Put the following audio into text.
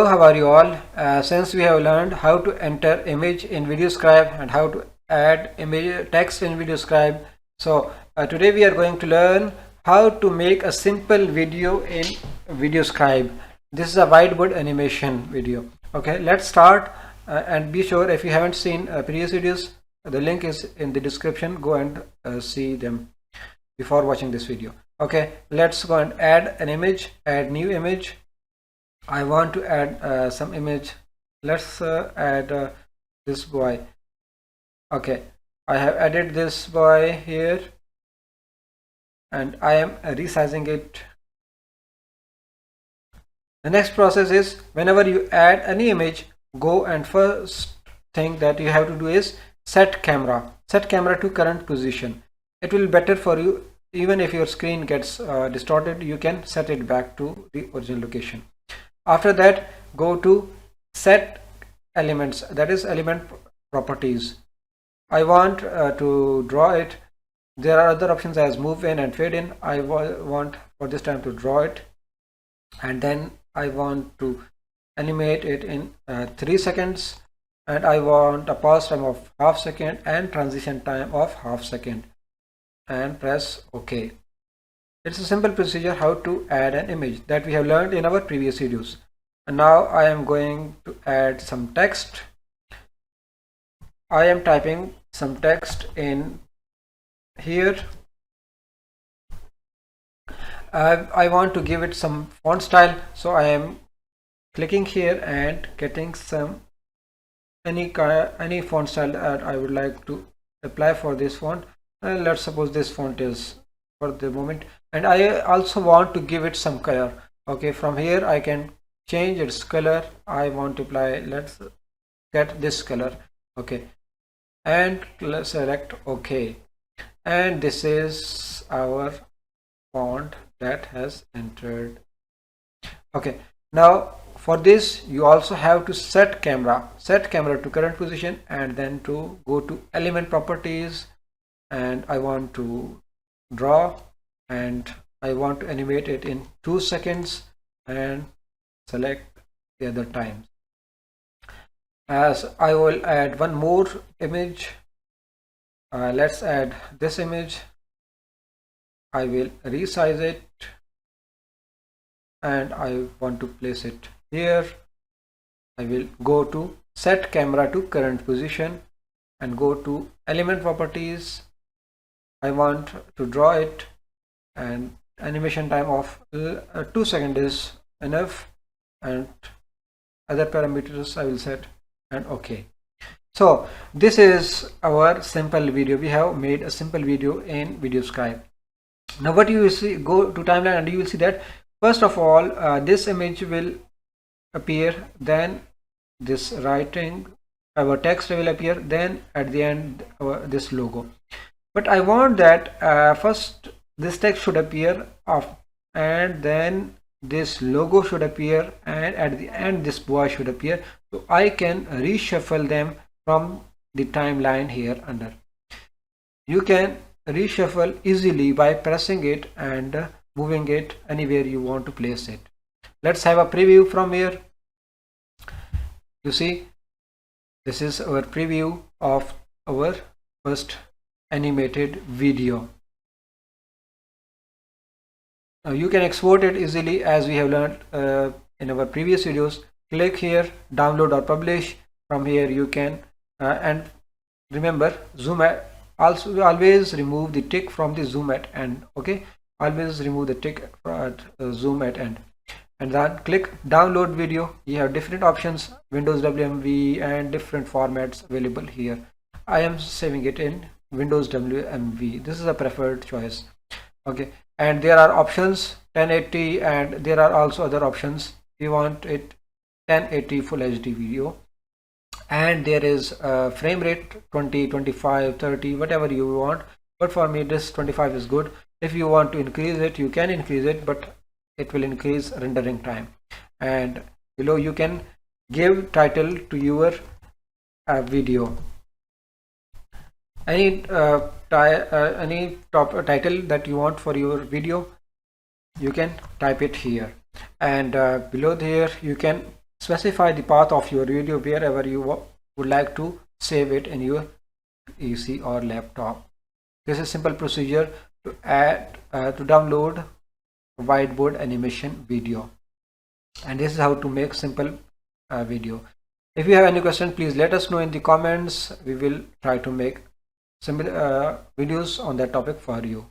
how are you all? Since we have learned how to enter image in Video Scribe and how to add image text in Video Scribe, so today we are going to learn how to make a simple video in Video Scribe. This is a whiteboard animation video. Okay, let's start and be sure if you haven't seen previous videos, the link is in the description. Go and see them before watching this video. Okay, let's go and add an image, add new image. I want to add some image. Let's add this boy. Okay, I have added this boy here and I am resizing it. The next process is whenever you add any image, go and first thing that you have to do is set camera to current position. It will be better for you. Even if your screen gets distorted, you can set it back to the original location. After that, go to set elements, that is element properties. I want to draw it. There are other options as move in and fade in. I want for this time to draw it, and then I want to animate it in 3 seconds, and I want a pause time of ½ second and transition time of ½ second, and press OK. It's a simple procedure how to add an image that we have learned in our previous videos. And now I am going to add some text. I am typing some text in here. I want to give it some font style, so I am clicking here and getting some any font style that I would like to apply for this font. Let's suppose this font is for the moment, and I also want to give it some color. Okay, from here I can change its color. I want to apply, let's get this color. Okay, and let's select OK, and this is our font that has entered. Okay, now for this you also have to set camera to current position, and then to go to element properties, and I want to draw, and I want to animate it in 2 seconds, and select the other times. As I will add one more image, let's add this image. I will resize it and I want to place it here. I will go to set camera to current position and go to element properties. I want to draw it, and animation time of 2 seconds is enough, and other parameters I will set, and OK. So this is our simple video. We have made a simple video in Video Scribe. Now what you will see, go to timeline and you will see that first of all this image will appear, then this writing, our text will appear, then at the end this logo. But I want that first this text should appear off, and then this logo should appear, and at the end this boy should appear, so I can reshuffle them from the timeline here under. You can reshuffle easily by pressing it and moving it anywhere you want to place it. Let's have a preview from here. You see, this is our preview of our first animated video. Now you can export it easily as we have learned in our previous videos. Click here, download or publish. From here you can and remember, zoom at, also always remove the tick from the zoom at end. Okay, always remove the tick at zoom at end, and then click download video. You have different options, Windows WMV, and different formats available here. I am saving it in Windows WMV. This is a preferred choice. Okay, and there are options 1080, and there are also other options. You want it 1080 full HD video, and there is frame rate 20, 25, 30, whatever you want, but for me this 25 is good. If you want to increase it, you can increase it, but it will increase rendering time. And below you can give title to your video. Any top title that you want for your video, you can type it here, and below there you can specify the path of your video wherever you would like to save it in your PC or laptop. This is a simple procedure to download whiteboard animation video, and this is how to make simple video. If you have any question, please let us know in the comments. We will try to make similar videos on that topic for you.